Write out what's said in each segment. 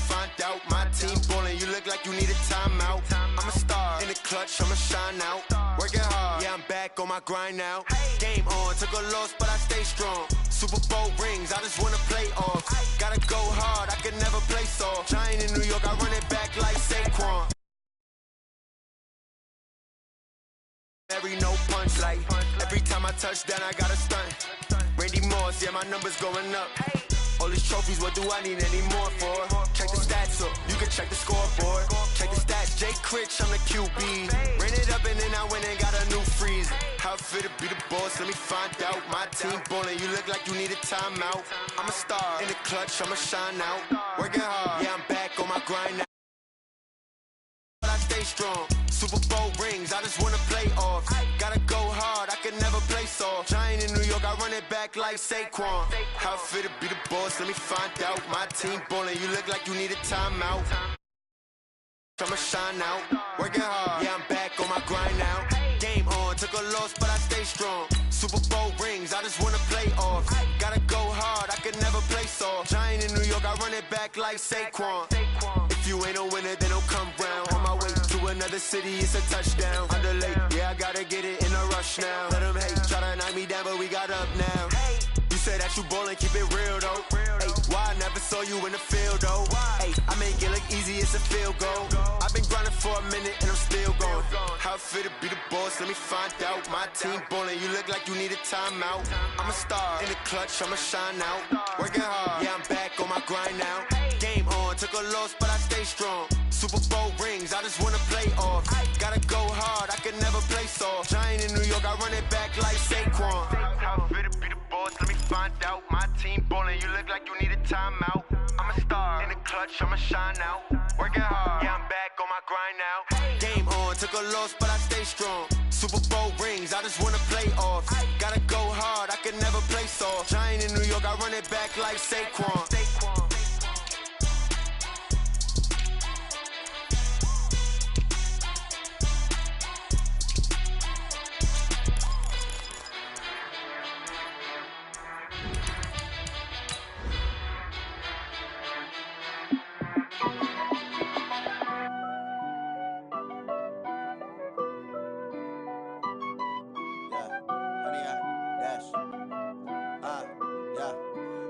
find out. My team ballin', you look like you need a timeout. I'm a star in the clutch, I'ma shine out. Working hard, yeah, I'm back on my grind now. Game on, took a loss, but I stay strong. Super Bowl rings, I just wanna play off. Gotta go hard, I can never play soft. Giant in New York, I run it back like Saquon. No punch like every time I touch down, I got a stunt. Randy Moss, yeah, my numbers going up. All these trophies, what do I need any more for? Check the stats up, you can check the scoreboard. Check the stats, Jake Critch, I'm the QB. Ran it up and then I went and got a new freeze. How it fit to be the boss, let me find out. My team ballin', you look like you need a timeout. I'm a star in the clutch, I'ma shine out. Working hard, yeah, I'm back on my grind now. But I stay strong. Super Bowl rings, I just wanna play off. Gotta go hard, I can never play soft. Giant in New York, I run it back like Saquon. How it fit to be the boss, let me find out. My team ballin', you look like you need a timeout. I'ma shine out, working hard, yeah, I'm back on my grind now. Game on, took a loss, but I stay strong. Super Bowl rings, I just wanna play off. Gotta go hard, I can never play soft. Giant in New York, I run it back like Saquon. If you ain't a winner, then don't come round. On my way to another city, it's a touchdown. Underlay, yeah, I gotta get it in a rush now. Let them hate, try to knock me down, but we got up now. You say that you ballin', keep it real though. Hey, why I never saw you in the field though? Hey, I make it look easy, it's a field goal. I've been grinding for a minute and I'm still going. How it fit to be the boss, let me find out. My team ballin', you look like you need a timeout. I'm a star in the clutch, I'ma shine out. Working hard, yeah, I'm back on my grind now. Game on, took a loss, but I stay strong. Super Bowl rings, I just wanna play off. Gotta go hard, I can never play soft. Giant in New York, I run it back like Saquon. How it fit to be the boss, let me find out. My team ballin', you look like you need a timeout. I'm a star in the clutch, I'ma shine out. Working hard, yeah, I'm back on my grind now. Game on, took a loss, but I stay strong. Super Bowl rings, I just wanna play off. Gotta go hard, I can never play soft. Giant in New York, I run it back like Saquon.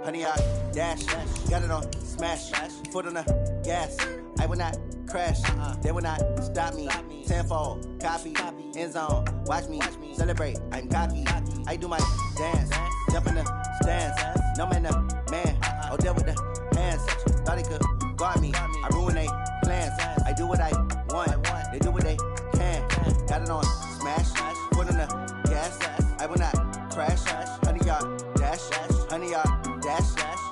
Honey, I dash, got it on smash, foot on the gas. I will not crash, they will not stop me. Tenfold, copy, end zone, watch me celebrate. I'm cocky, I do my dance, jump in the stands. No man, the man, oh, deal with the hands. Thought he could guard me, I ruin they plans. I do what I want, they do what they can. Got it on smash, foot on the gas. I will not crash, honey, y'all dash, honey, y'all dash,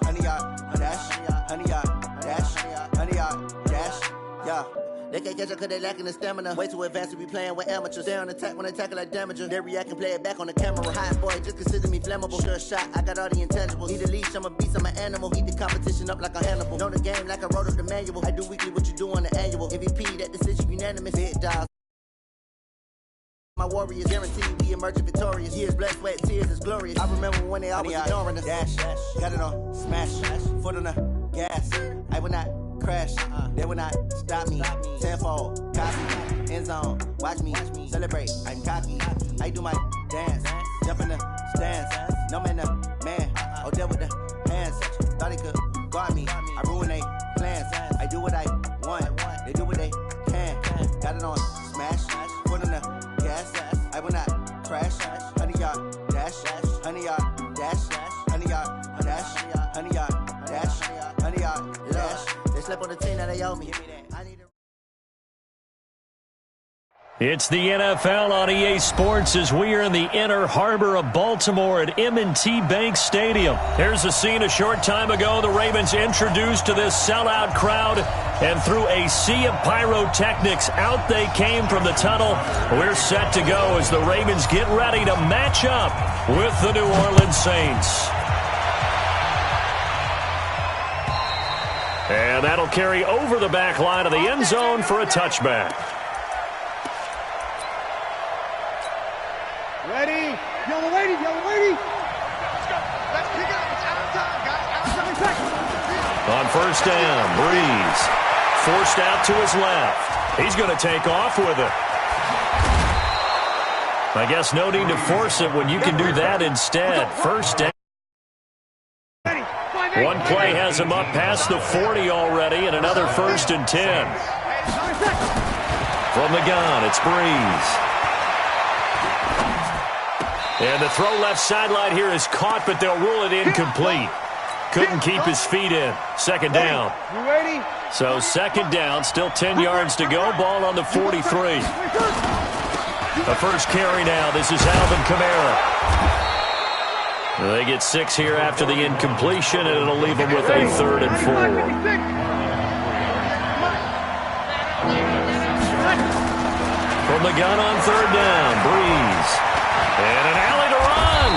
honey, y'all dash, honey, y'all dash, honey, y'all dash, yeah. They can't catch up cause they lacking the stamina. Way too advanced to be playing with amateurs. Stay on attack when they tackle like damager. They react and play it back on the camera. Hot boy, just consider me flammable. Sure shot, I got all the intangibles. Need a leash, I'm a beast, I'm an animal. Eat the competition up like a Hannibal. Know the game like I wrote up the manual. I do weekly what you do on the annual. MVP, that decision unanimous. Big dogs. My warriors guaranteed we emerge victorious. Years, blood, sweat, tears is glorious. I remember when they always ignoring us. Dash, got it on smash, foot on the gas. I will not crash, they will not stop me. Tenfold, copy, end zone, watch me celebrate. I'm cocky, I do my dance, jump in the stands. No man, the man, oh, deal with the hands. Thought he could guard me, I ruin they plans. I do what I want, they do what they can. Got it on smash, foot on the gas. I will not crash, honey, y'all dash, honey, y'all dash, honey, y'all dash, honey, y'all dash, honey, y'all dash. They slept on the team that they owe me. It's the NFL on EA Sports as we are in the inner harbor of Baltimore at M&T Bank Stadium. Here's a scene a short time ago. The Ravens introduced to this sellout crowd, and through a sea of pyrotechnics, out they came from the tunnel. We're set to go as the Ravens get ready to match up with the New Orleans Saints. And that'll carry over the back line of the end zone for a touchback. Ready? Yellow lady, yellow lady. Let's go. Let's kick it. It's out of time, guys. Out of 7 seconds. On first down, Breeze forced out to his left. He's going to take off with it. I guess no need to force it when you can do that instead. First down. One play has him up past the 40 already, and another 1st and 10. From the gun, it's Breeze. And the throw left sideline here is caught, but they'll rule it incomplete. Couldn't keep his feet in. Second down. So second down, still 10 yards to go. Ball on the 43. The first carry now. This is Alvin Kamara. They get 6 here after the incompletion, and it'll leave them with a 3rd and 4. From the gun on 3rd down, Breeze. And an alley to run.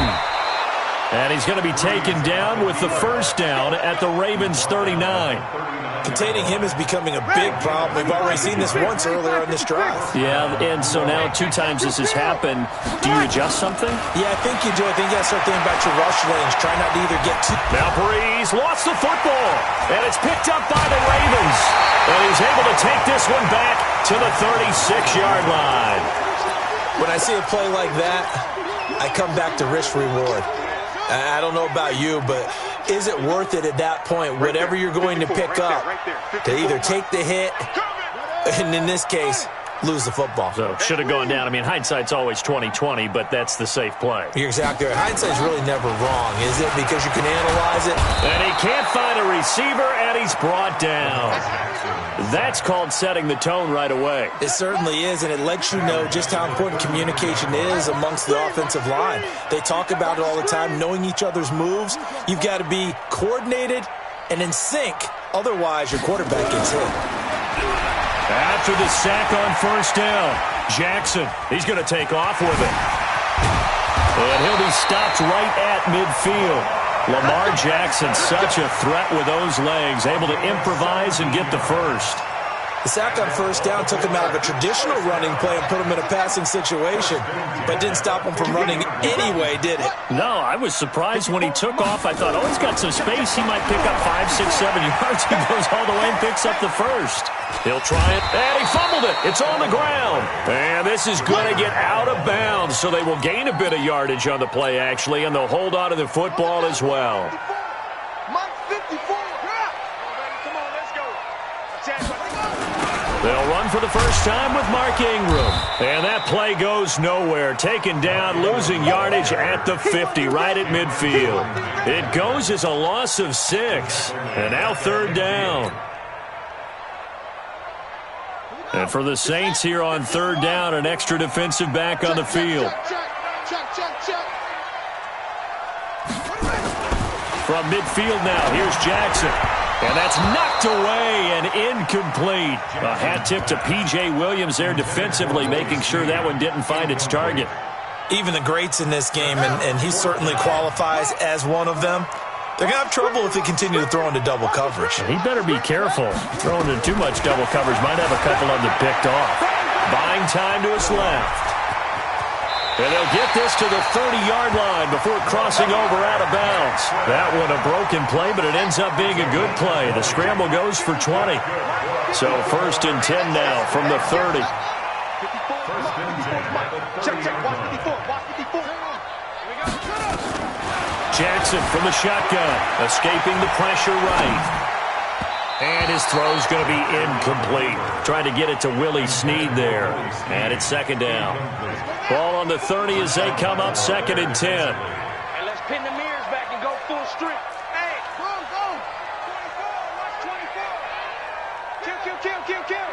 And he's going to be taken down with the first down at the Ravens 39. Containing him is becoming a big problem. We've already seen this once earlier in this drive. Yeah, and so now 2 times this has happened. Do you adjust something? Yeah, I think you do. I think you got to start thinking about your rush lanes. Try not to either get too... Now Breeze lost the football, and it's picked up by the Ravens. And he's able to take this one back to the 36-yard line. When I see a play like that, I come back to risk-reward. I don't know about you, but is it worth it at that point, whatever you're going to pick up, to either take the hit, and in this case, lose the football? So should have gone down. I mean, hindsight's always 20/20, but that's the safe play. You're exactly right. Hindsight's really never wrong, is it? Because you can analyze it. And he can't find a receiver, and he's brought down. That's called setting the tone right away. It certainly is, and it lets you know just how important communication is amongst the offensive line. They talk about it all the time, knowing each other's moves. You've got to be coordinated and in sync. Otherwise, your quarterback gets hit. After the sack on first down, Jackson, he's going to take off with it. And he'll be stopped right at midfield. Lamar Jackson, such a threat with those legs, able to improvise and get the first. The sack on first down took him out of a traditional running play and put him in a passing situation, but didn't stop him from running anyway, did it? No, I was surprised when he took off. I thought, oh, he's got some space. He might pick up 5, 6, 7 yards. He goes all the way and picks up the first. He'll try it, and he fumbled it. It's on the ground. And this is going to get out of bounds, so they will gain a bit of yardage on the play, actually, and they'll hold on to the football as well. They'll run for the first time with Mark Ingram. And that play goes nowhere. Taken down, losing yardage at the 50, right at midfield. It goes as a loss of 6. And now 3rd down. And for the Saints here on 3rd down, an extra defensive back on the field. From midfield now, here's Jackson. And that's knocked away and incomplete. A hat tip to P.J. Williams there defensively, making sure that one didn't find its target. Even the greats in this game, and he certainly qualifies as one of them, they're going to have trouble if they continue to throw into double coverage. He better be careful. Throwing into too much double coverage might have a couple of them picked off. Buying time to his left. And they'll get this to the 30-yard line before crossing over out of bounds. That one a broken play, but it ends up being a good play. The scramble goes for 20. So 1st and 10 now from the 30. Jackson from the shotgun, escaping the pressure right. And his throw's going to be incomplete. Trying to get it to Willie Snead there. And it's 2nd down. Ball on the 30 as they come up 2nd and 10. And let's pin the mirrors back and go full strength. Hey, go. 24. Watch 24. Kill.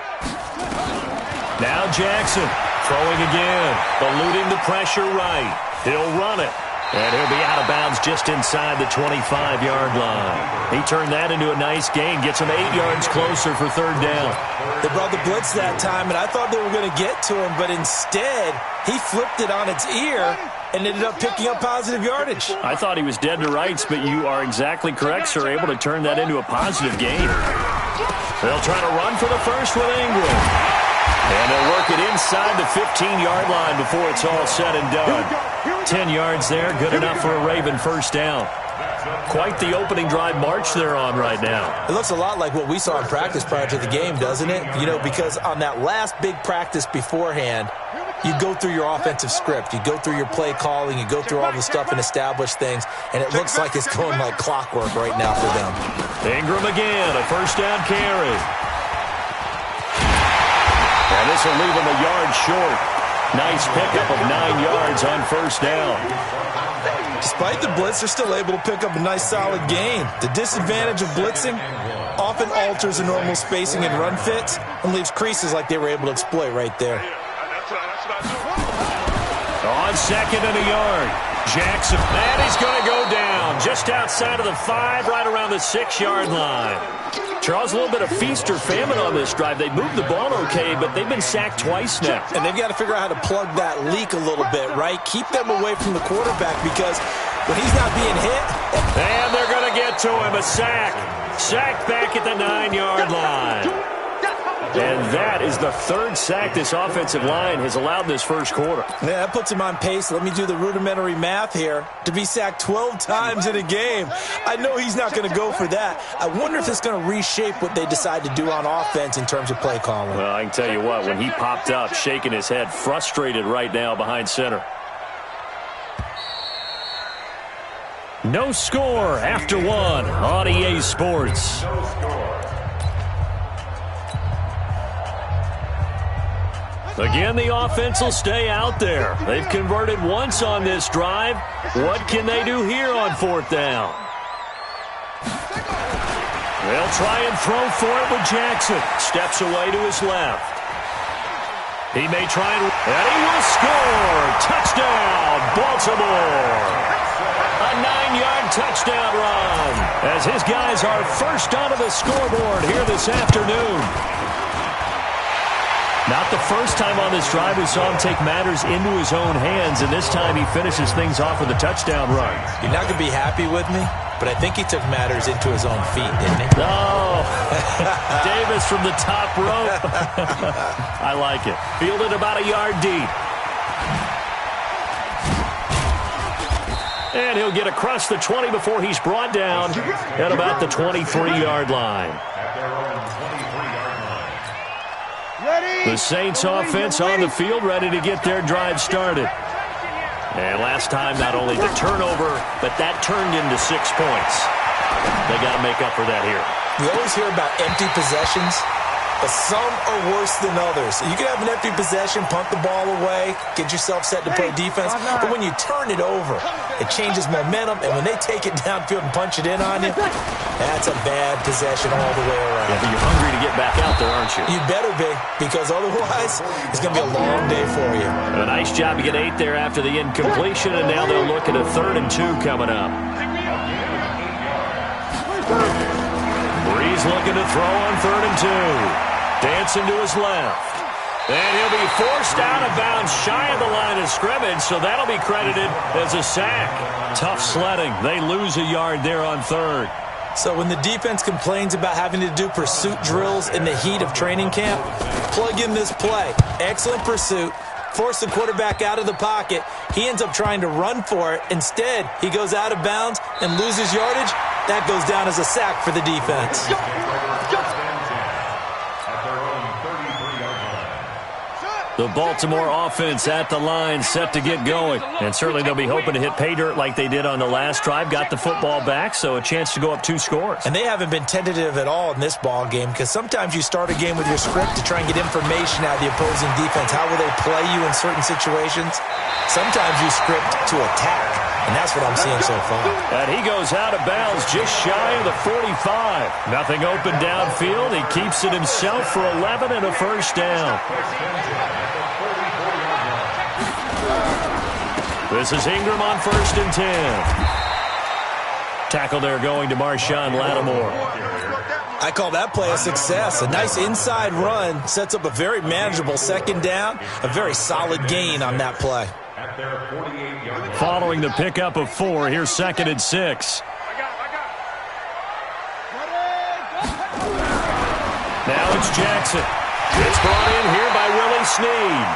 Now Jackson throwing again. Eluding the pressure right. He'll run it. And he'll be out of bounds just inside the 25-yard line. He turned that into a nice gain. Gets him 8 yards closer for 3rd down. They brought the blitz that time, and I thought they were going to get to him, but instead he flipped it on its ear and ended up picking up positive yardage. I thought he was dead to rights, but you are exactly correct, sir. Able to turn that into a positive gain. They'll try to run for the first with Ingram. And they'll work it inside the 15-yard line before it's all said and done. 10 yards there, good enough for a Raven first down. Quite the opening drive march they're on right now. It looks a lot like what we saw in practice prior to the game, doesn't it? You know, because on that last big practice beforehand, you go through your offensive script. You go through your play calling. You go through all the stuff and establish things. And it looks like it's going like clockwork right now for them. Ingram again, a first down carry. And this will leave him a yard short. Nice pickup of 9 yards on first down. Despite the blitz, they're still able to pick up a nice solid gain. The disadvantage of blitzing often alters the normal spacing and run fits and leaves creases like they were able to exploit right there. On second and a yard, Jackson. And he's going to go down just outside of the 5, right around the 6-yard line. Charles, a little bit of feast or famine on this drive. They moved the ball okay, but they've been sacked twice now. And they've got to figure out how to plug that leak a little bit, right? Keep them away from the quarterback because when he's not being hit. And they're going to get to him, a sack. Sacked back at the 9-yard line. And that is the 3rd sack this offensive line has allowed in this first quarter. Yeah, that puts him on pace. Let me do the rudimentary math here. To be sacked 12 times in a game. I know he's not going to go for that. I wonder if it's going to reshape what they decide to do on offense in terms of play calling. Well, I can tell you what, when he popped up, shaking his head, frustrated right now behind center. No score after 1 on EA Sports. Again, the offense will stay out there. They've converted once on this drive. What can they do here on 4th down? They'll try and throw for it with Jackson. Steps away to his left. He may try and he will score. Touchdown, Baltimore. A 9-yard touchdown run as his guys are first onto the scoreboard here this afternoon. Not the first time on this drive we saw him take matters into his own hands, and this time he finishes things off with a touchdown run. You're not going to be happy with me, but I think he took matters into his own feet, didn't he? Oh, Davis from the top rope. I like it. Fielded about a yard deep. And he'll get across the 20 before he's brought down at about the 23-yard line. The Saints offense on the field, ready to get their drive started. And last time, not only the turnover, but that turned into 6 points. They got to make up for that here. We always hear about empty possessions, but some are worse than others. You can have an empty possession, punt the ball away, get yourself set to play defense, but when you turn it over, it changes momentum, and when they take it downfield and punch it in on you, that's a bad possession all the way around. Yeah, but you're hungry to get back out there, aren't you? You better be, because otherwise, it's going to be a long day for you. A nice job to get 8 there after the incompletion, and now they'll look at a 3rd and 2 coming up. Breeze looking to throw on 3rd and 2. Dancing to his left. And he'll be forced out of bounds shy of the line of scrimmage, so that'll be credited as a sack. Tough sledding. They lose a yard there on 3rd. So when the defense complains about having to do pursuit drills in the heat of training camp, plug in this play. Excellent pursuit. Force the quarterback out of the pocket. He ends up trying to run for it. Instead, he goes out of bounds and loses yardage. That goes down as a sack for the defense. The Baltimore offense at the line, set to get going. And certainly they'll be hoping to hit pay dirt like they did on the last drive. Got the football back, so a chance to go up 2 scores. And they haven't been tentative at all in this ball game, because sometimes you start a game with your script to try and get information out of the opposing defense. How will they play you in certain situations? Sometimes you script to attack, and that's what I'm seeing so far. And he goes out of bounds just shy of the 45. Nothing open downfield. He keeps it himself for 11 and a first down. This is Ingram on 1st and 10. Tackle there going to Marshawn Lattimore. I call that play a success. A nice inside run sets up a very manageable 2nd down. A very solid gain on that play. Following the pickup of 4, here's 2nd and 6. Now it's Jackson. It's brought in here by Willie Snead.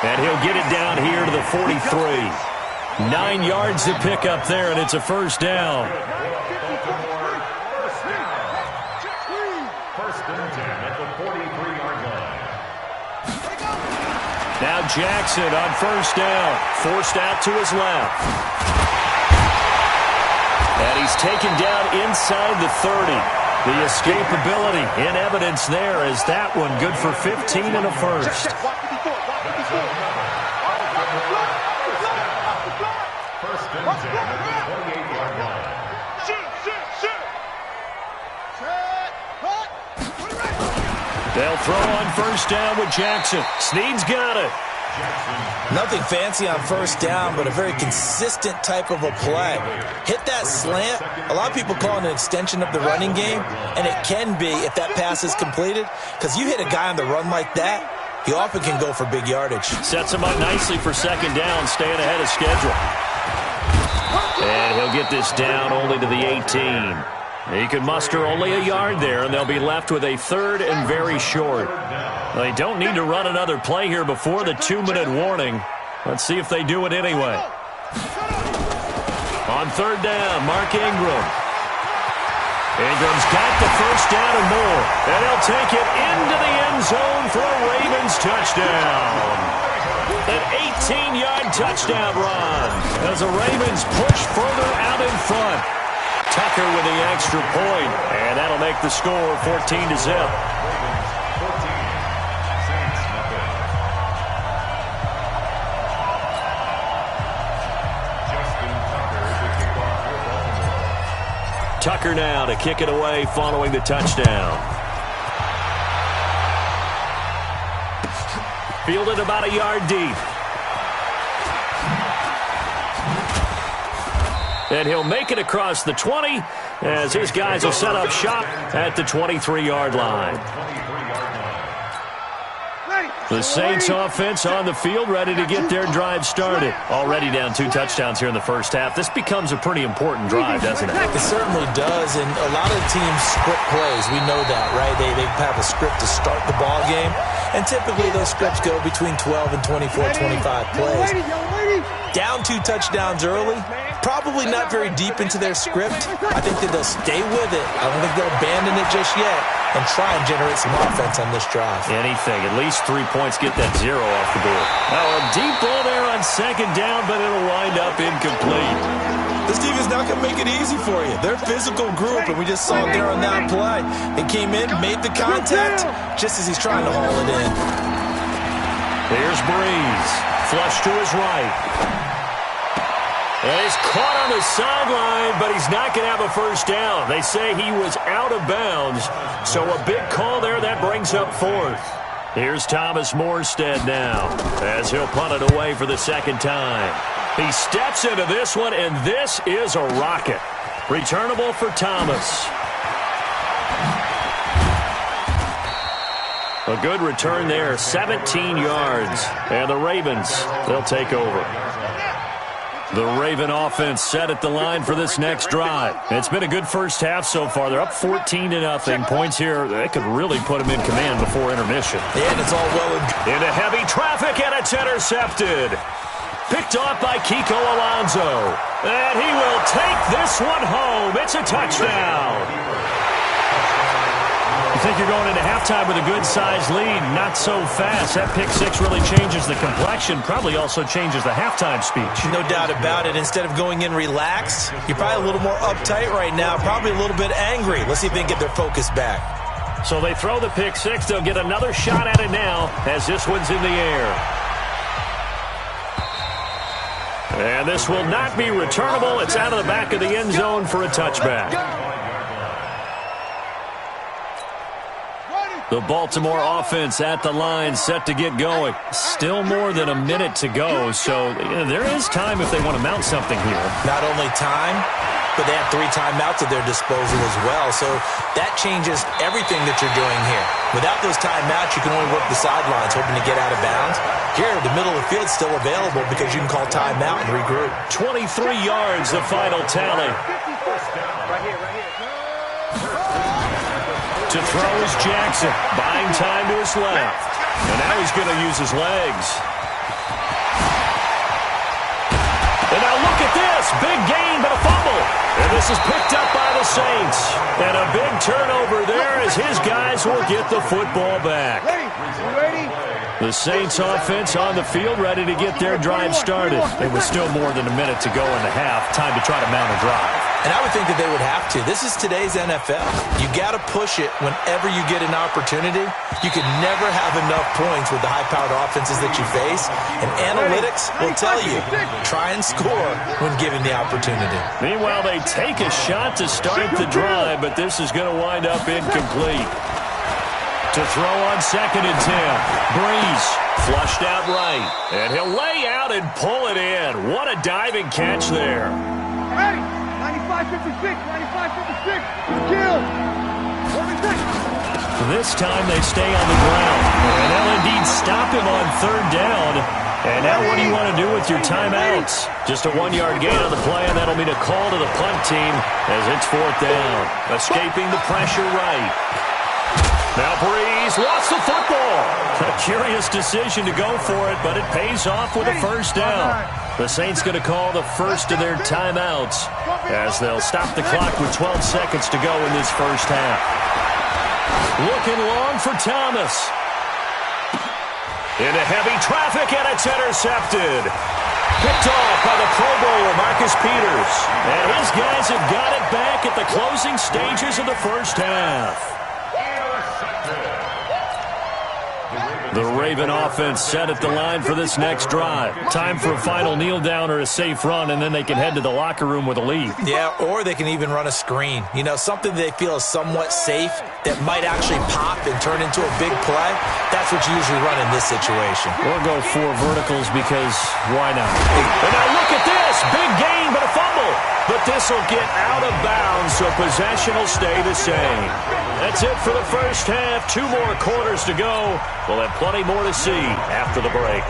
And he'll get it down here to the 43. 9 yards to pick up there, and it's a first down. Now Jackson on first down. Forced out to his left. And he's taken down inside the 30. The escapability in evidence there as that one good for 15 and a first. They'll throw on first down with Jackson. Snead's got it. Nothing fancy on first down, but a very consistent type of a play. Hit that slant. A lot of people call it an extension of the running game, and it can be if that pass is completed, because you hit a guy on the run like that, he often can go for big yardage. Sets him up nicely for second down, staying ahead of schedule. And he'll get this down only to the 18. He can muster only a yard there, and they'll be left with a third and very short. They don't need to run another play here before the 2-minute warning. Let's see if they do it anyway. On third down, Mark Ingram. Ingram's got the first down and more, and he'll take it into the end zone for a Ravens touchdown. An 18-yard touchdown run as the Ravens push further out in front. Tucker with the extra point, and that'll make the score 14-0. Tucker now to kick it away following the touchdown. Fielded about a yard deep. And he'll make it across the 20 as his guys will set up shop at the 23-yard line. The Saints offense on the field, ready to get their drive started. Already down 2 touchdowns here in the first half. This becomes a pretty important drive, doesn't it? It certainly does, and a lot of teams script plays. We know that, right? They have a script to start the ball game, and typically those scripts go between 12 and 24, 25 plays. Down 2 touchdowns early, probably not very deep into their script. I think that they'll stay with it. I don't think they'll abandon it just yet and try and generate some offense on this drive. Anything. At least 3 points, get that 0 off the board. Now a deep ball there on second down, but it'll wind up incomplete. This team is not going to make it easy for you. They're a physical group, and we just saw it there on that play. It came in, made the contact, just as he's trying to haul it in. Here's Breeze. Flush to his right. And he's caught on the sideline, but he's not going to have a first down. They say he was out of bounds, so a big call there. That brings up 4th. Here's Thomas Morstead now as he'll punt it away for the second time. He steps into this one, and this is a rocket. Returnable for Thomas. A good return there, 17 yards. And the Ravens, they'll take over. The Raven offense set at the line for this next drive. It's been a good first half so far. They're up 14-0. Points here, they could really put them in command before intermission. And it's all well into heavy traffic, and it's intercepted. Picked off by Kiko Alonso. And he will take this one home. It's a touchdown. You think you're going into halftime with a good-sized lead. Not so fast. That pick 6 really changes the complexion. Probably also changes the halftime speech. No doubt about it. Instead of going in relaxed, you're probably a little more uptight right now. Probably a little bit angry. Let's see if they can get their focus back. So they throw the pick 6. They'll get another shot at it now as this one's in the air. And this will not be returnable. It's out of the back of the end zone for a touchback. The Baltimore offense at the line, set to get going. Still more than a minute to go, so there is time if they want to mount something here. Not only time, but they have 3 timeouts at their disposal as well, so that changes everything that you're doing here. Without those timeouts, you can only work the sidelines, hoping to get out of bounds. Here, the middle of the field is still available because you can call timeout and regroup. 23 yards, the final tally. To throw is Jackson, buying time to his left. And now he's going to use his legs. And now look at this. Big gain, but a fumble. And this is picked up by the Saints. And a big turnover there as his guys will get the football back. The Saints offense on the field ready to get their drive started. There was still more than a minute to go in the half. Time to try to mount a drive. And I would think that they would have to. This is today's NFL. You got to push it whenever you get an opportunity. You can never have enough points with the high-powered offenses that you face. And analytics will tell you, try and score when given the opportunity. Meanwhile, they take a shot to start the drive, but this is going to wind up incomplete. To throw on 2nd and 10. Breeze flushed out right. And he'll lay out and pull it in. What a diving catch there. Ready? 95-56, 95-56, kill. This time they stay on the ground. And they'll indeed stop him on 3rd down. And now what do you want to do with your timeouts? Just a 1-yard gain on the play, and that'll mean a call to the punt team as it's 4th down. Escaping the pressure right. Now Breeze lost the football. A curious decision to go for it, but it pays off with a 1st down. The Saints going to call the first of their timeouts as they'll stop the clock with 12 seconds to go in this 1st half. Looking long for Thomas. Into heavy traffic, and it's intercepted. Picked off by the Pro Bowler, Marcus Peters. And his guys have got it back at the closing stages of the 1st half. The Raven offense set at the line for this next drive. Time for a final kneel down or a safe run, and then they can head to the locker room with a lead. Yeah, or they can even run a screen. You know, something they feel is somewhat safe that might actually pop and turn into a big play. That's what you usually run in this situation. Or go 4 verticals because why not? And now look at this. Big gain, but a fumble. But this will get out of bounds, so possession will stay the same. That's it for the 1st half. 2 more quarters to go. We'll have plenty more to see after the break.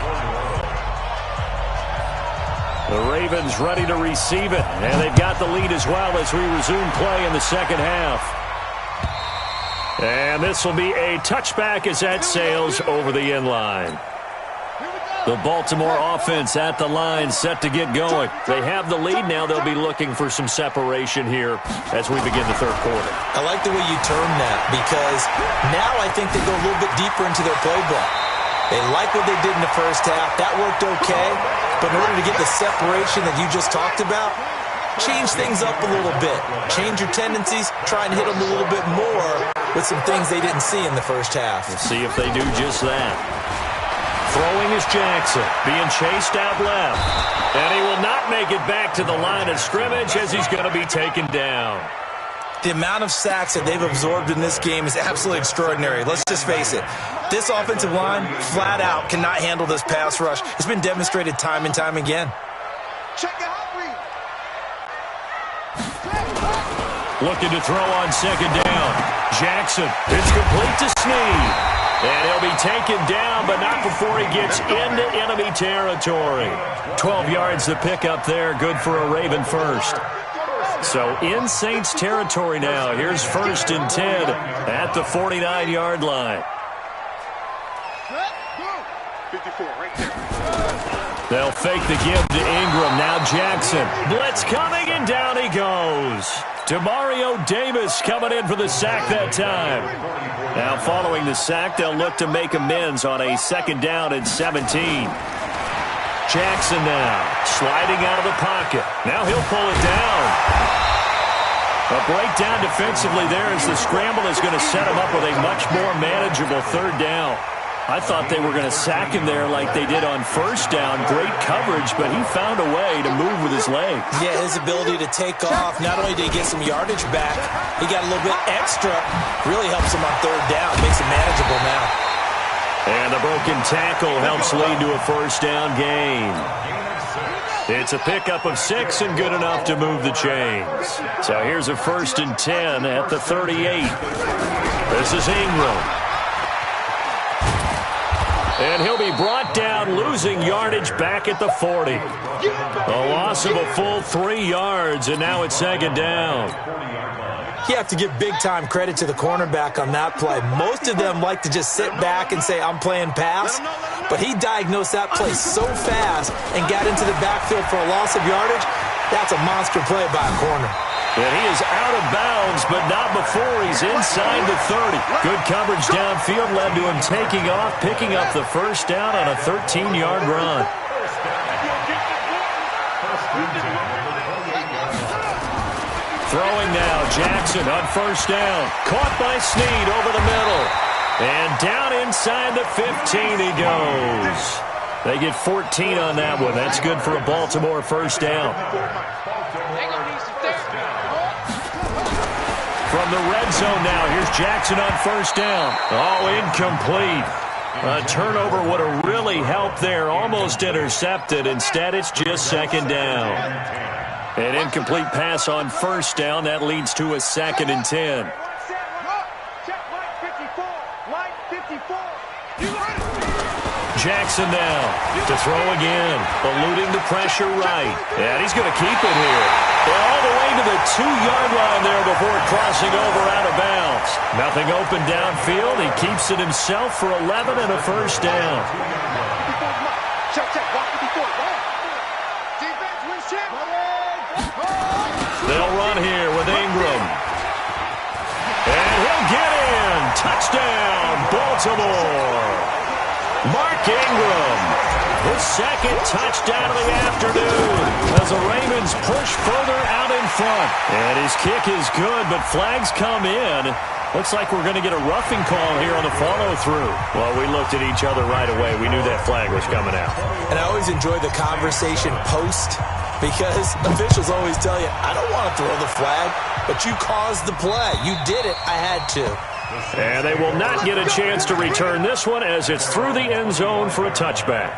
The Ravens ready to receive it, and they've got the lead as well as we resume play in the 2nd half. And this will be a touchback as that sails over the end line. The Baltimore offense at the line, set to get going. They have the lead now. They'll be looking for some separation here as we begin the 3rd quarter. I like the way you term that because now I think they go a little bit deeper into their playbook. They like what they did in the 1st half. That worked okay. But in order to get the separation that you just talked about, change things up a little bit. Change your tendencies. Try and hit them a little bit more with some things they didn't see in the 1st half. We'll see if they do just that. Throwing is Jackson, being chased out left. And he will not make it back to the line of scrimmage as he's going to be taken down. The amount of sacks that they've absorbed in this game is absolutely extraordinary. Let's just face it. This offensive line, flat out, cannot handle this pass rush. It's been demonstrated time and time again. Check it out, Reed. Looking to throw on 2nd down. Jackson, it's complete to Snead. And he'll be taken down, but not before he gets into enemy territory. 12 yards to pick up there, good for a Raven 1st. So in Saints territory now. Here's 1st and 10 at the 49-yard line. 54 right there. They'll fake the give to Ingram. Now Jackson. Blitz coming, and down he goes. Demario Davis coming in for the sack that time. Now following the sack, they'll look to make amends on a 2nd down and 17. Jackson now sliding out of the pocket. Now he'll pull it down. A breakdown defensively there as the scramble is going to set him up with a much more manageable 3rd down. I thought they were going to sack him there like they did on 1st down. Great coverage, but he found a way to move with his legs. Yeah, his ability to take off, not only did he get some yardage back, he got a little bit extra. Really helps him on 3rd down, makes it manageable now. And the broken tackle helps lead to a 1st down gain. It's a pickup of 6 and good enough to move the chains. So here's a 1st and 10 at the 38. This is Ingram. And he'll be brought down, losing yardage back at the 40. A loss of a full 3 yards, and now it's 2nd down. You have to give big-time credit to the cornerback on that play. Most of them like to just sit back and say, I'm playing pass. But he diagnosed that play so fast and got into the backfield for a loss of yardage. That's a monster play by a corner. And he is out of bounds, but not before he's inside the 30. Good coverage downfield led to him taking off, picking up the first down on a 13-yard run. Throwing now, Jackson on first down. Caught by Snead over the middle. And down inside the 15 he goes. They get 14 on that one. That's good for a Baltimore first down. From the red zone now, here's Jackson on first down. Oh, incomplete. A turnover would have really helped there. Almost intercepted. Instead, it's just second down. An incomplete pass on first down. That leads to a 2nd and 10. Jackson now to throw again. Eluding the pressure right. And he's going to keep it here. They're all the way to the 2-yard line there before crossing over out of bounds. Nothing open downfield. He keeps it himself for 11 and a first down. They'll run here with Ingram. And he'll get in. Touchdown, Baltimore. Mark Ingram, his 2nd touchdown of the afternoon as the Ravens push further out in front. And his kick is good, but flags come in. Looks like we're going to get a roughing call here on the follow-through. Well, we looked at each other right away. We knew that flag was coming out. And I always enjoy the conversation post because officials always tell you, I don't want to throw the flag, but you caused the play. You did it. I had to. And they will not get a chance to return this one as it's through the end zone for a touchback.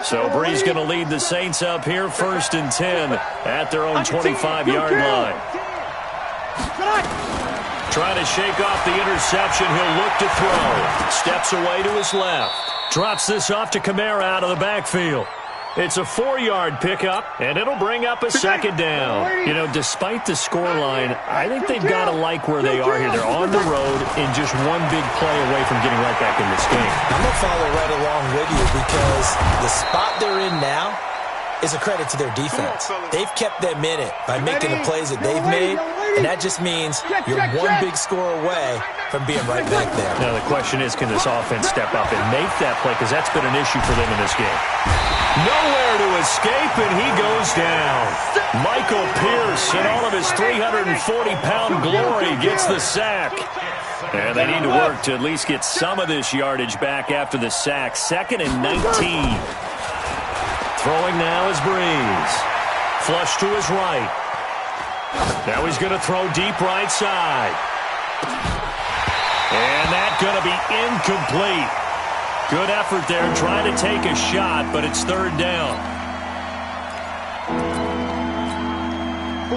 So Bree's going to lead the Saints up here, 1st and 10 at their own 25-yard line. Trying to shake off the interception. He'll look to throw. Steps away to his left. Drops this off to Kamara out of the backfield. It's a 4-yard pickup, and it'll bring up a 2nd down. You know, despite the scoreline, I think they've got to like where they are here. They're on the road and just one big play away from getting right back in this game. I'm going to follow right along with you because the spot they're in now is a credit to their defense. They've kept them in it by making the plays that they've made, and that just means you're one big score away from being right back there. Now, the question is, can this offense step up and make that play? Because that's been an issue for them in this game. Nowhere to escape, and he goes down. Michael Pierce, in all of his 340-pound glory, gets the sack. And they need to work to at least get some of this yardage back after the sack. 2nd and 19. Throwing now is Breeze. Flush to his right. Now he's going to throw deep right side. And that's going to be incomplete. Good effort there, trying to take a shot, but it's 3rd down.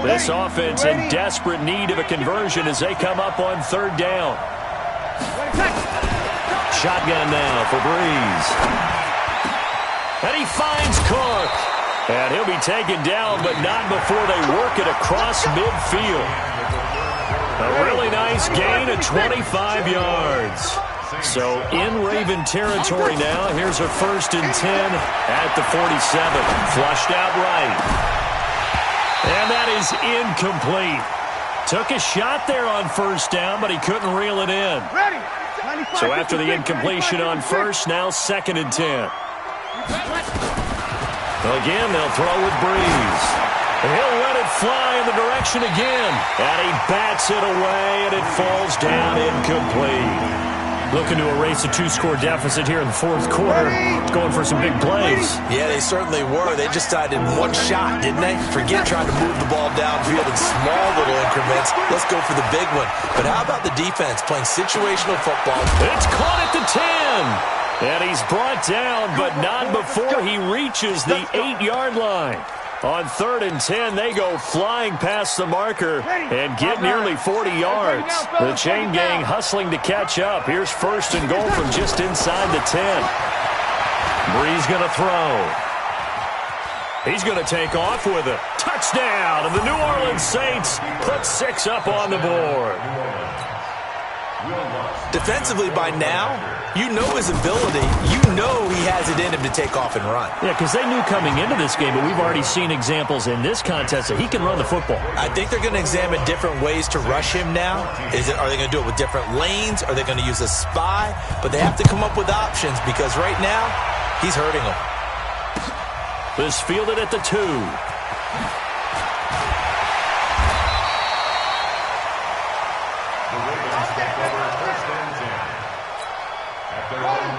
This offense in desperate need of a conversion as they come up on 3rd down. Shotgun now for Breeze. And he finds Cook. And he'll be taken down, but not before they work it across midfield. A really nice gain of 25 yards. So in Raven territory now. Here's a 1st and 10 at the 47. Flushed out right. And that is incomplete. Took a shot there on 1st down, but he couldn't reel it in. So after the incompletion on 1st, now 2nd and 10. Again, they'll throw with Breeze. And he'll let it fly in the direction again. And he bats it away, and it falls down incomplete. Looking to erase a 2-score deficit here in the 4th quarter. Going for some big plays. Yeah, they certainly were. They just died in one shot, didn't they? Forget trying to move the ball downfield in small little increments. Let's go for the big one. But how about the defense playing situational football? It's caught at the 10. And he's brought down, but not before he reaches the 8-yard line. On 3rd and 10, they go flying past the marker and get nearly 40 yards. The chain gang hustling to catch up. Here's 1st and goal from just inside the 10. Breeze going to throw. He's going to take off with it. Touchdown, and the New Orleans Saints put 6 up on the board. Defensively by now, you know his ability. You know he has it in him to take off and run. Yeah, because they knew coming into this game, but we've already seen examples in this contest that he can run the football. I think they're going to examine different ways to rush him now. Are they going to do it with different lanes? Are they going to use a spy? But they have to come up with options because right now, he's hurting them. This fielded at the 2.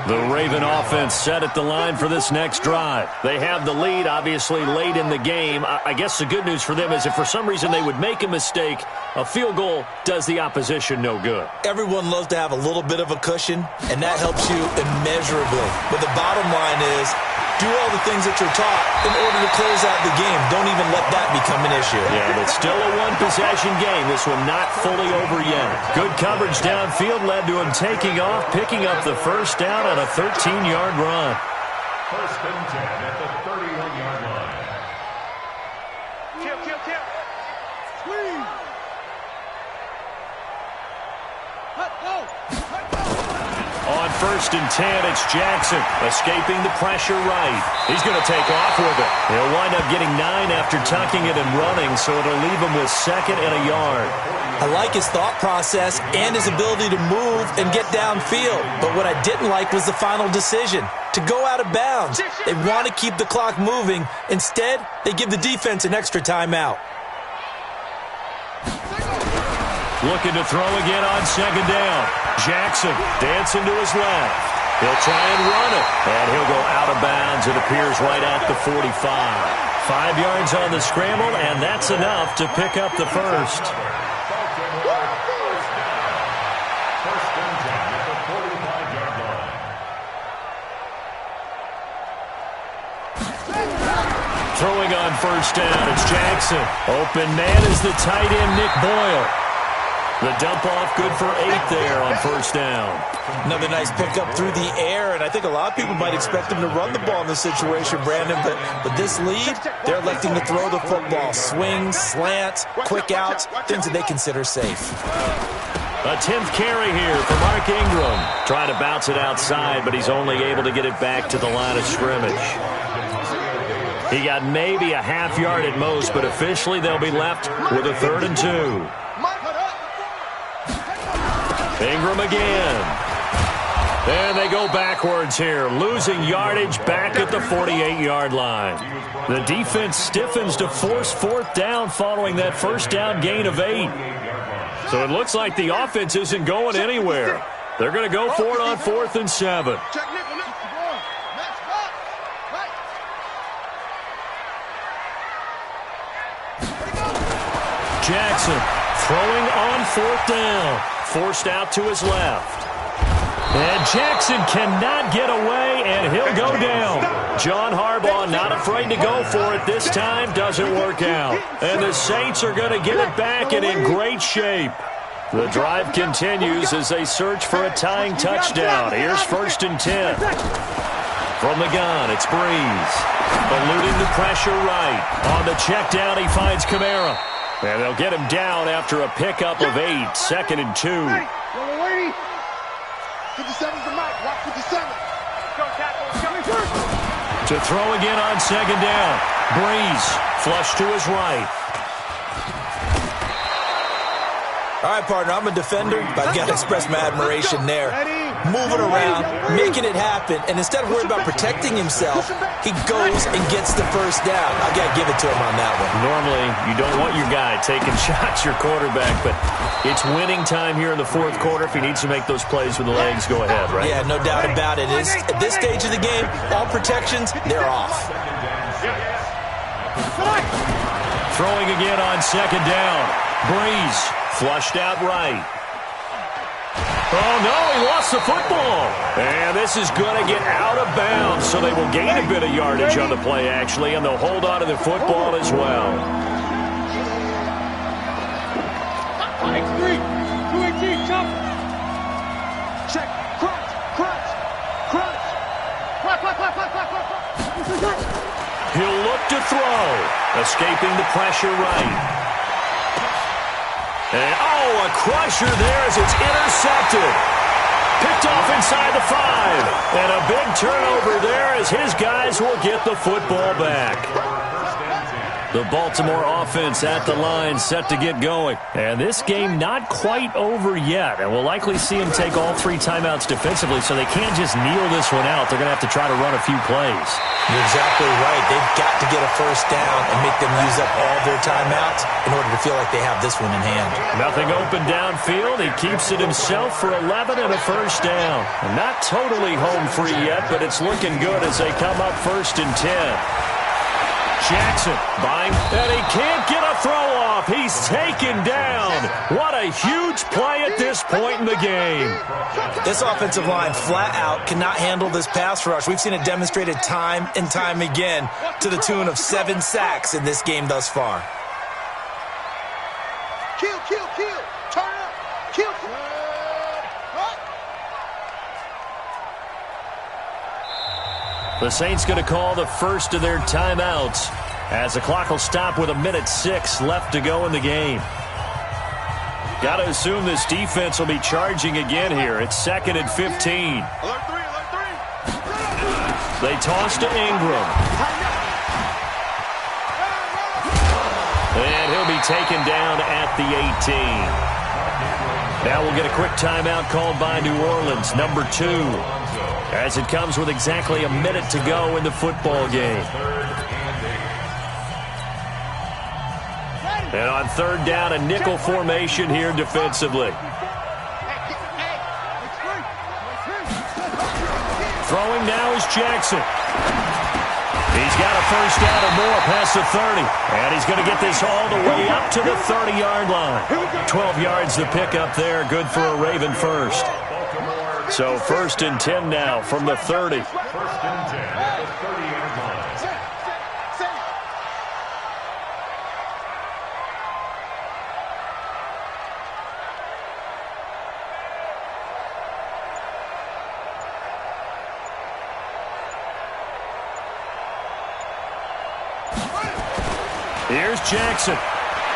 The Raven offense set at the line for this next drive. They have the lead, obviously, late in the game. I guess the good news for them is if for some reason they would make a mistake, a field goal does the opposition no good. Everyone loves to have a little bit of a cushion, and that helps you immeasurably. But the bottom line is, do all the things that you're taught in order to close out the game. Don't even let that become an issue. Yeah, but still a one-possession game. This one not fully over yet. Good coverage downfield led to him taking off, picking up the first down on a 13-yard run. First and 10 at the 31-yard line. Kill. Squeeze. Let go. On first and 10, it's Jackson escaping the pressure right. He's going to take off with it. He'll wind up getting 9 after tucking it and running, so it'll leave him with 2nd and a yard. I like his thought process and his ability to move and get downfield. But what I didn't like was the final decision, to go out of bounds. They want to keep the clock moving. Instead, they give the defense an extra timeout. Looking to throw again on 2nd down. Jackson dancing to his left. He'll try and run it. And he'll go out of bounds. It appears right at the 45. 5 yards on the scramble, and that's enough to pick up the first. First and 10 at the 45-yard line. Throwing on first down, it's Jackson. Open man is the tight end, Nick Boyle. The dump off good for 8 there on first down. Another nice pickup through the air, and I think a lot of people might expect him to run the ball in this situation, Brandon, but this lead, they're electing to throw the football. Swings, slants, quick outs, things that they consider safe. A 10th carry here for Mark Ingram. Trying to bounce it outside, but he's only able to get it back to the line of scrimmage. He got maybe a half yard at most, but officially they'll be left with a 3rd and 2. Ingram again. And they go backwards here, losing yardage back at the 48-yard line. The defense stiffens to force 4th down following that first down gain of 8. So it looks like the offense isn't going anywhere. They're going to go for it on 4th and 7. Jackson throwing on 4th down. Forced out to his left. And Jackson cannot get away, and he'll go down. John Harbaugh not afraid to go for it this time. Doesn't work out. And the Saints are going to get it back and in great shape. The drive continues as they search for a tying touchdown. Here's 1st and 10. From the gun, it's Breeze. Eluding the pressure right. On the check down, he finds Kamara. And they'll get him down after a pickup of 8. 2nd and 2. 57's the mic. Watch 57. Go tackle. To throw again on 2nd down. Breeze flush to his right. All right, partner, I'm a defender, but I've got to express my admiration there. Moving around, making it happen, and instead of worrying about protecting himself, he goes and gets the first down. I've got to give it to him on that one. Normally, you don't want your guy taking shots, your quarterback, but it's winning time here in the 4th quarter. If he needs to make those plays with the legs, go ahead, right? Yeah, no doubt about it. At this stage of the game, all protections, they're off. Throwing again on 2nd down. Breeze flushed out right. Oh, no, he lost the football. And this is going to get out of bounds, so they will gain a bit of yardage on the play, actually, and they'll hold on to the football as well. X3, 218, jump. Check, crunch. He'll look to throw. Escaping the pressure right. And, a crusher there as it's intercepted. Picked off inside the 5. And a big turnover there as his guys will get the football back. The Baltimore offense at the line set to get going. And this game not quite over yet. And we'll likely see them take all 3 timeouts defensively, so they can't just kneel this one out. They're going to have to try to run a few plays. You're exactly right. They've got to get a first down and make them use up all their timeouts in order to feel like they have this one in hand. Nothing open downfield. He keeps it himself for 11 and a first down. Not totally home free yet, but it's looking good as they come up 1st and 10. Jackson buying, and he can't get a throw off. He's taken down. What a huge play at this point in the game. This offensive line flat out cannot handle this pass rush. We've seen it demonstrated time and time again to the tune of 7 sacks in this game thus far. Kill. Turn up. Kill. The Saints going to call the first of their timeouts as the clock will stop with 1:06 left to go in the game. Got to assume this defense will be charging again here. It's 2nd and 15. Alert 3. They toss to Ingram. And he'll be taken down at the 18. Now we'll get a quick timeout called by New Orleans, number 2. As it comes with exactly 1 minute to go in the football game. And on 3rd down, a nickel formation here defensively. Throwing now is Jackson. He's got a first down or more past the 30. And he's going to get this all the way up to the 30-yard line. 12 yards the pickup there. Good for a Raven first. So 1st and 10 now from the 30. 1st and 10 at the 30-yard line. Here's Jackson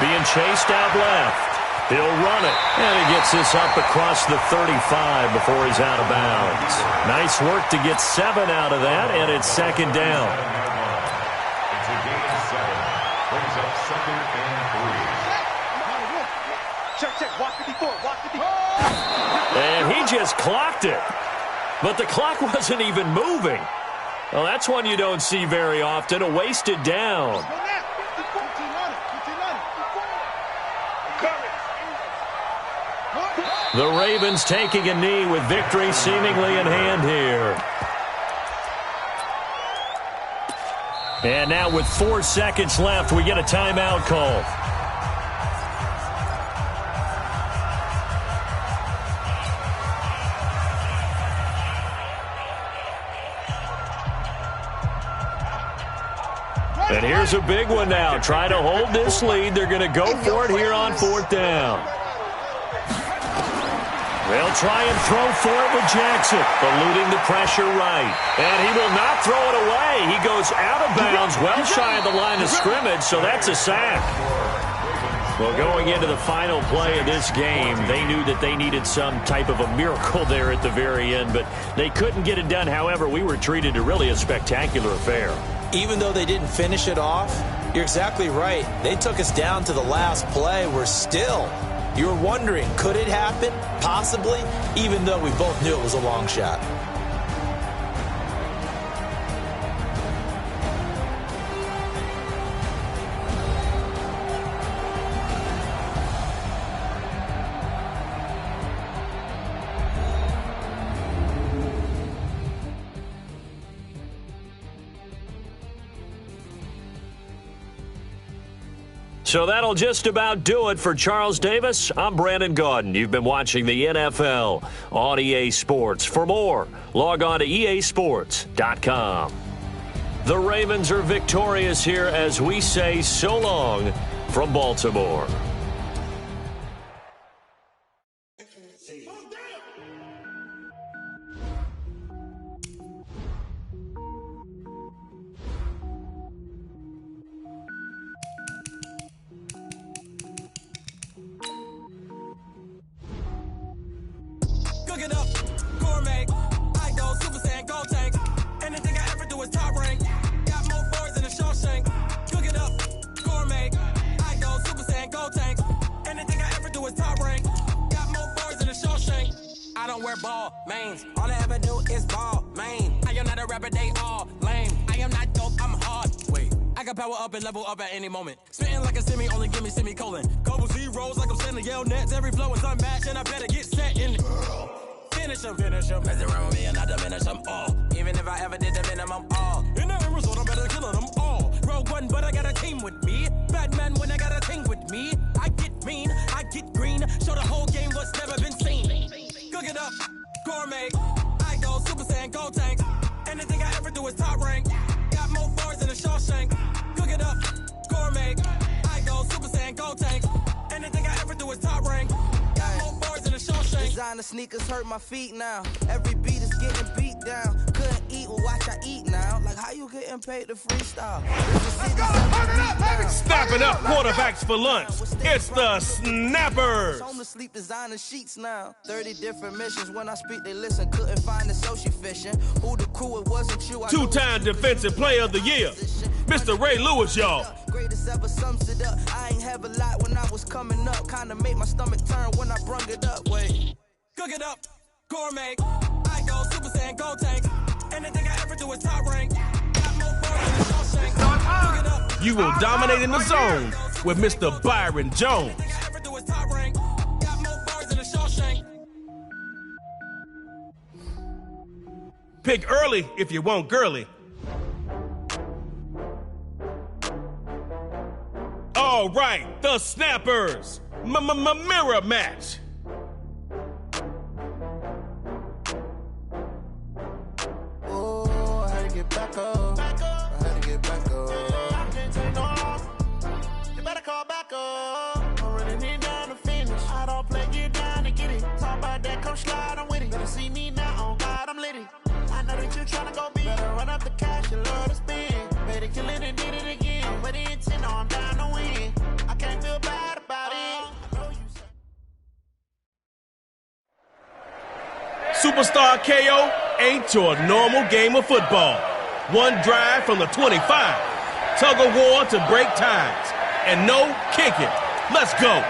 being chased out left. He'll run it, and he gets this up across the 35 before he's out of bounds. Nice work to get 7 out of that, and it's 2nd down. It's a gain of 7. Brings up 2nd and 3. Check. Walk 54. And he just clocked it. But the clock wasn't even moving. Well, that's one you don't see very often, a wasted down. The Ravens taking a knee with victory seemingly in hand here. And now with 4 seconds left, we get a timeout call. And here's a big one now. Trying to hold this lead. They're going to go for it here on 4th down. They'll try and throw for it with Jackson, eluding the pressure right. And he will not throw it away. He goes out of bounds, well shy of the line of scrimmage, so that's a sack. Well, going into the final play of this game, they knew that they needed some type of a miracle there at the very end, but they couldn't get it done. However, we were treated to really a spectacular affair. Even though they didn't finish it off, you're exactly right. They took us down to the last play. We're still... You were wondering, could it happen? Possibly, even though we both knew it was a long shot. So that'll just about do it for Charles Davis. I'm Brandon Gaudin. You've been watching the NFL on EA Sports. For more, log on to easports.com. The Ravens are victorious here as we say so long from Baltimore. gourmet. I go Super Saiyan, gold tank. Anything I ever do is top rank. Got more boys than a Shawshank. Cook it up, gourmet. I go Super Saiyan, gold tank. Anything I ever do is top rank. Got more boys than a Shawshank. I don't wear ball mains. All I ever do is ball main. I am not a rapper, they all lame. I am not dope, I'm hard. Wait, I can power up and level up at any moment. Spitting like a semi, only give me semicolon. Couple zeros like I'm sending yell nets. Every flow is unmatched and I better get set in. Finish them. Mess around with me and I diminish them all. Even if I ever did the minimum all. In the end result, I'm better killing them all. Rogue One, but I got a team with me. Batman when I got a team with me. I get mean, I get green. Show the whole game what's never been seen. Cook it up, gourmet. I go Super Saiyan, gold tank. Anything I ever do is top rank. Got more bars than a Shawshank. Cook it up, gourmet. I go Super Saiyan, gold tank. Anything I ever do is top rank. Got more bars than a Shawshank. Designer sneakers hurt my feet now. Every beat is getting beat down. Couldn't eat, well watch I eat now. Like how you getting paid to freestyle? Snapping up quarterbacks for lunch. It's the Snappers. Home to sleep designer sheets now. 30 different missions. When I speak, they listen. Couldn't find the social fishing. Who the crew? It wasn't you. Two-time Defensive Player of the Year, Mr. Ray Lewis, y'all. Greatest ever sums it up. I ain't have a lot when I was coming up. Kinda made my stomach turn when I brung it up. Wait. Cook it up, gourmet. I go Super Saiyan, gold tank. Anything I ever do is top rank. Got more bars than a Shawshank. Cook it up. You will dominate in the zone with Mr. Byron Jones. Anything I ever do is top rank. Got more bars than a Shawshank. Pick early if you want girly. All right, the Snappers. Mirror match. Oh, I had to get back up. I had to get back up. I can't take no loss. You better call back up. I'm running it down to finish. I don't play, get down to get it. Talk about that, come slide, I'm with it. Better see me now, on God, I'm litty. I know that you tryna go big. Better run up the cash, you love to spend. Better kill it and did it again. I'm with the intent, no, I'm down to win. I can't feel bad about it. I know you Superstar KO ain't your normal game of football. One drive from the 25. Tug of war to break ties. And no kicking. Let's go.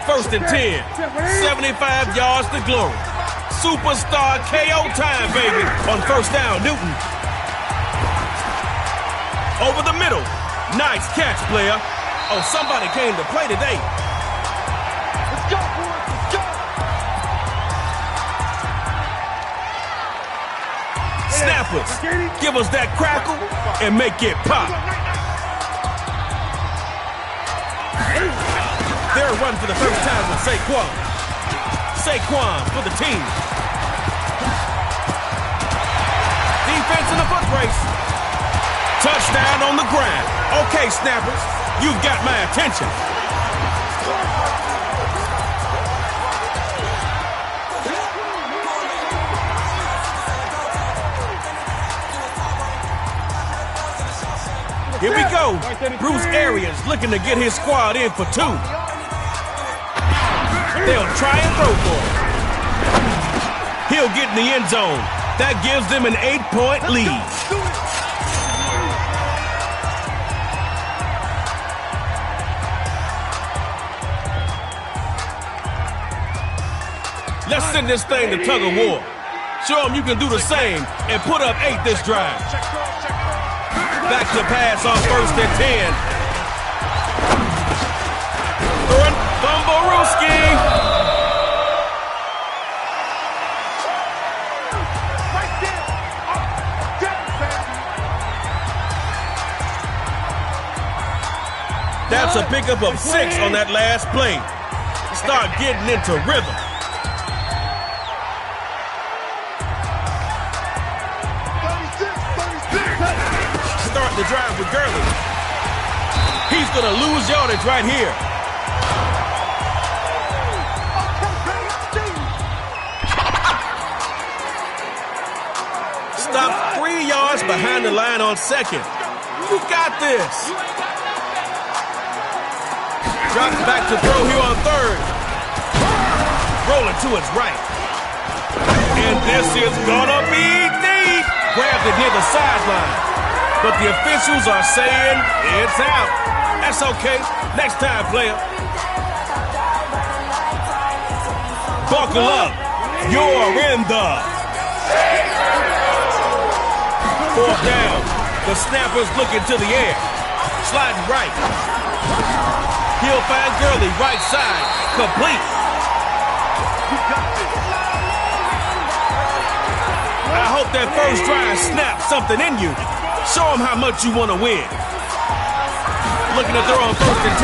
First and 10. 75 yards to glory. Superstar KO time, baby. On first down, Newton. Over the middle. Nice catch, player. Oh, somebody came to play today. Let's go, boys. Let's go. Snappers, give us that crackle and make it pop. They're running for the first time with Saquon. Saquon for the team. Defense in the foot race. Touchdown on the ground. Okay, Snappers, you've got my attention. Here we go. Bruce Arians looking to get his squad in for two. They'll try and throw for him. He'll get in the end zone. That gives them an 8-point lead. Let's send this thing to tug of war. Show them you can do the same and put up 8 this drive. Back to pass on first and 10. Fumblerooski. That's a pickup of 6 on that last play. Start getting into rhythm. Start the drive with Gurley. He's going to lose yardage right here. Stop 3 yards behind the line on second. You got this. Drops back to throw here on third. rolling to his right. And this is gonna be deep. Grabbed it near the sideline. But the officials are saying it's out. That's okay. Next time, player. Buckle up. You're in the 4th down. The snapper's looking to the air. Sliding right. He'll find Gurley right side. Complete. I hope that first drive snaps something in you. Show him how much you want to win. Looking to throw on 1st and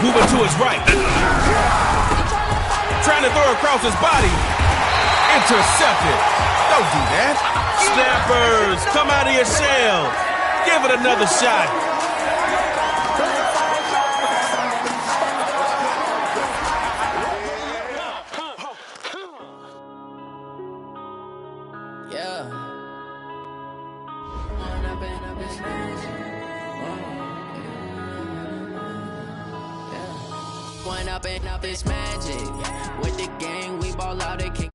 10. Moving to his right. Trying to throw across his body. Intercepted. Don't do that. Snappers, come out of your shell. Give it another shot. Up is magic. With the gang, we ball out, they can't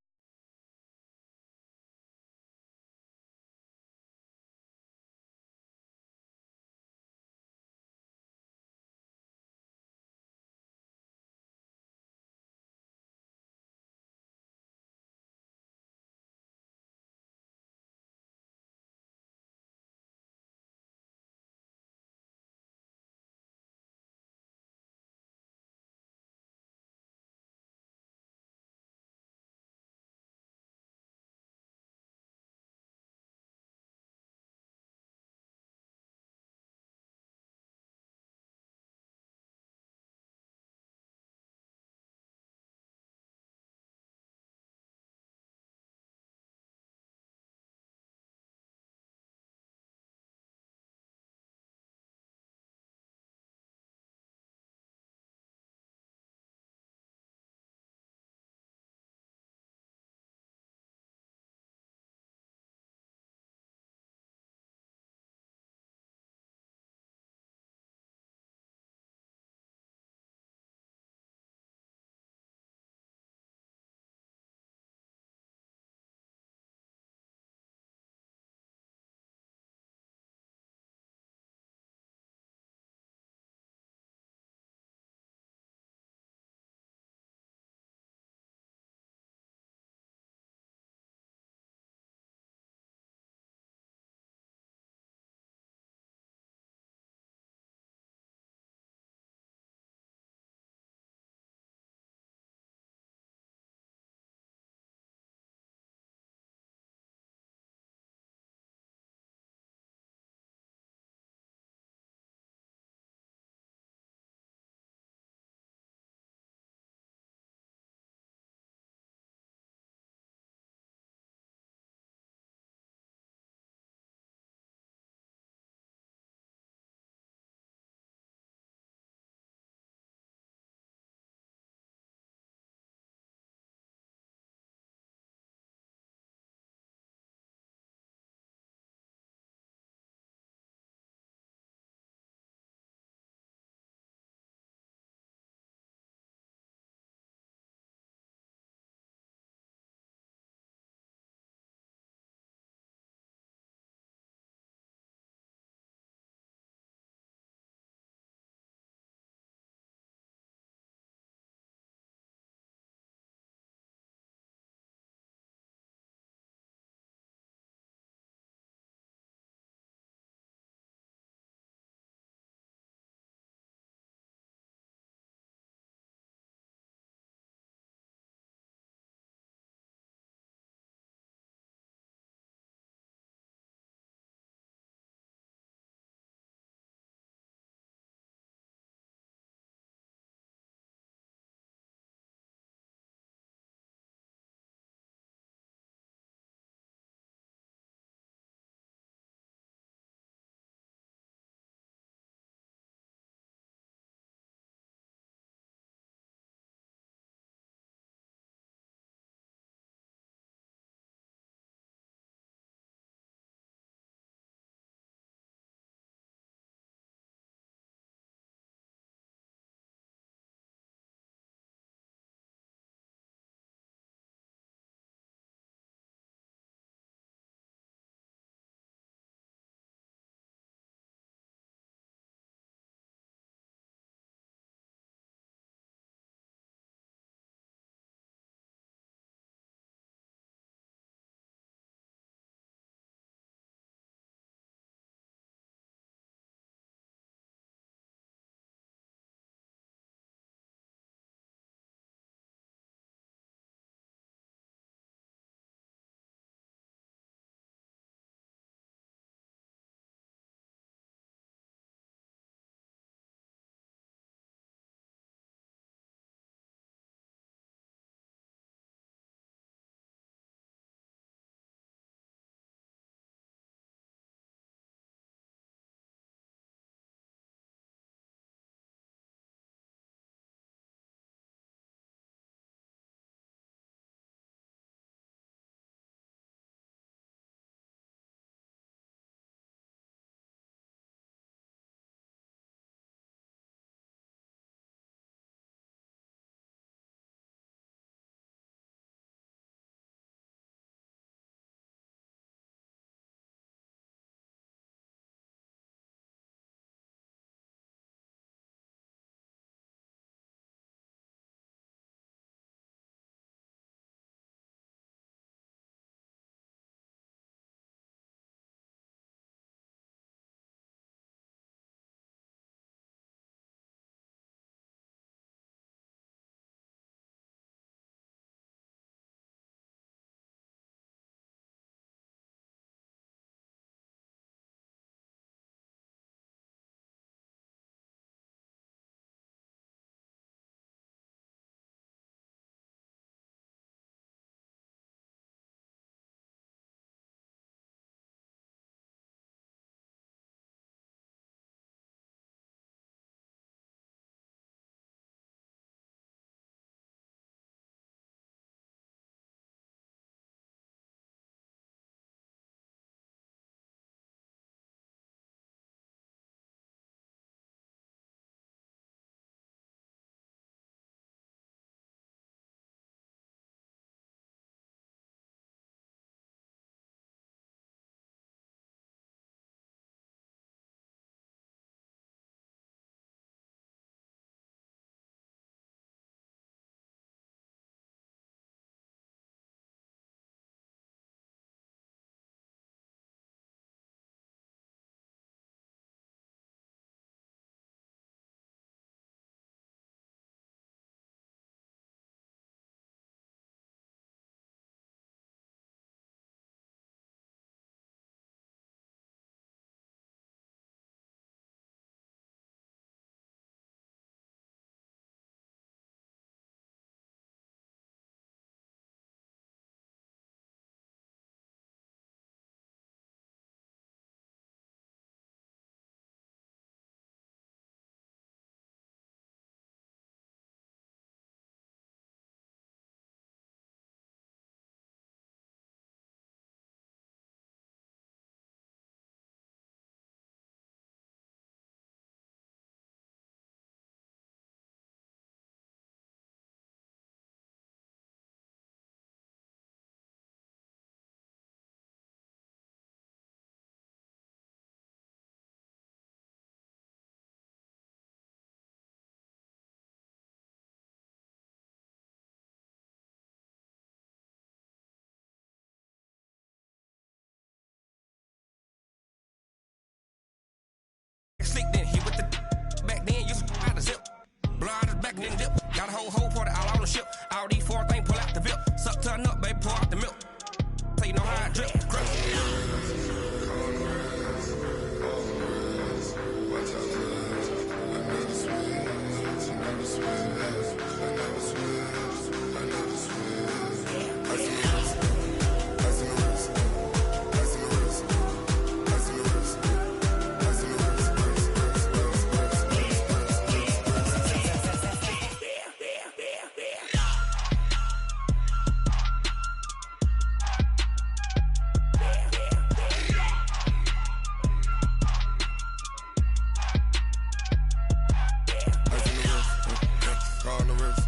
wrist,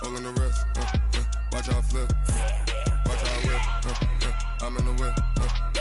all in the wrist, watch how I flip, watch how I whip, I'm in the whip,